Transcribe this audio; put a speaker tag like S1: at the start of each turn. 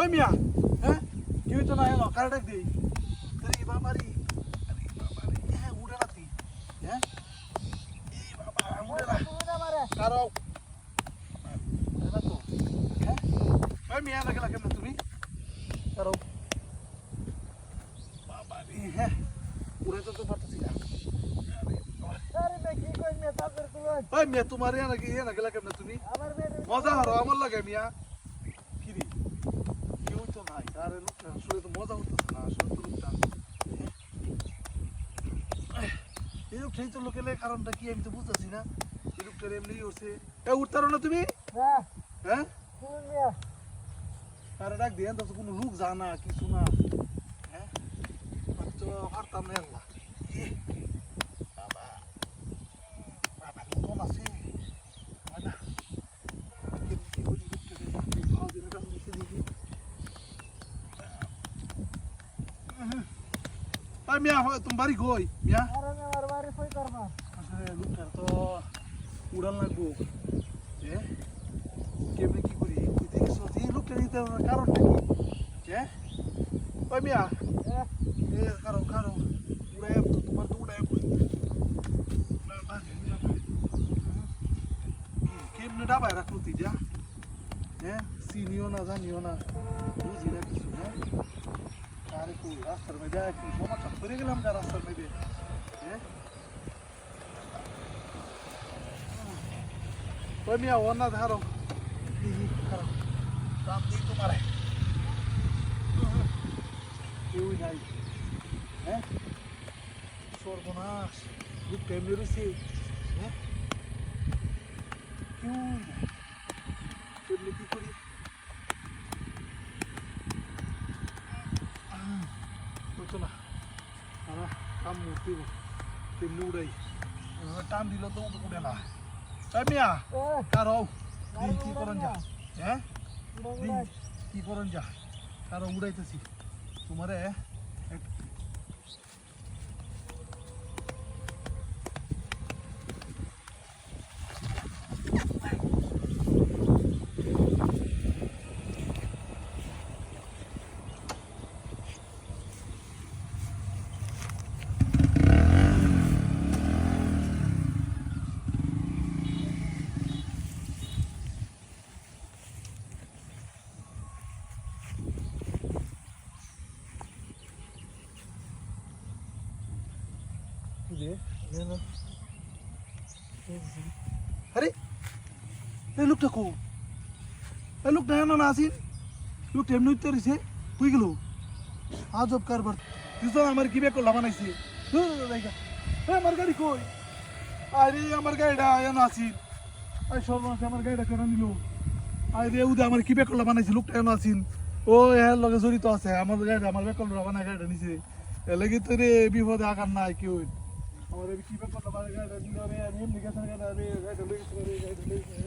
S1: ওই মিয়া হ্যাঁ কি হইতো না এলো কার ডাক দেই আরে বাবারি হ্যাঁ উড়ে না তুই হ্যাঁ এই বাবা উড়ে না কারো না তো হ্যাঁ ওই মিয়া লাগলা কেন তুমি কারো বাবারি হ্যাঁ উড়ে তো পারতেছি না ওই মিয়া তোমার এনা গেলা কেন তুমি মজা হারো আমার লাগে মিয়া কি রে কেউ তো নাই আরে লোকটা আসলে তো মজা হতেছে না আসলে তো লোকটা এই লোকটাই তো লোকের কারণটা কি আমি তো বুঝতেছি না এই লোকটার এমনি হচ্ছে উঠতারো না তুমি হ্যাঁ আরে ডাক দিয়ে তো কোনো লোক জানা কিছু না হ্যাঁ তো পারতাম না আল্লাহ বাবা বাবা লোক আছে না মিয়া তুমি বাড়ি কই মিয়া আসলে লোকটার তো উড়ান লাগবো কেমনি কি করি এই লোকটা নিতে কারণটা কি ওই মিয়া কারণ উড়াই তো তোমার তো উড়াই কেমনি ডাবায় রাখলো তুই যা চিনিও না জানিও না বুঝি না কিছু হ্যাঁ আরে কই রাস্তার মধ্যে একটু সমস্যা করে গেলাম যা রাস্তার মধ্যে ওই মিয়া ও না ধারো দাম দিই তোমার কেউই নাই হ্যাঁ সর্বনাশ দুধ কেমনি রয়েছে হ্যাঁ কেউ নাই কেমনি কি করি হতো না আমরা কাম মুড়তে কেমনি উড়াই টান দিল তো উড়ে না তাই মিয়া কারো কি করেন যা হ্যাঁ কি করেন যা কারো উড়াইতেছি তোমারে আরে এই লোকটা কো এই লোকটা এমন না আসিন লোকটা এমনি উত্তর দিছে কই গেল আজব কারবার তুই আমার কি বেক করলা বানাইছি আমার গাড়ি কই আরে আমার গাড়িটা এমন আসিন আরে সর্বনাশ আমার গাড়িটা কেন নিল আরে উদে আমার কি বেক করলা বানাইছি লোকটা এমন আসিন ও এর লগে জড়িত আছে আমার গাড়িটা আমার বেক করলা বানাই গাড়িটা নিছে এ লাগি তো রে বিপদে আকার নাই কেউ আমার কি বেক করলা বানাই গাড়িটা নিল রে আমি এমনি গেছেন গাড়িটা রে গাড়িটা লইছে রে গাড়িটা লইছে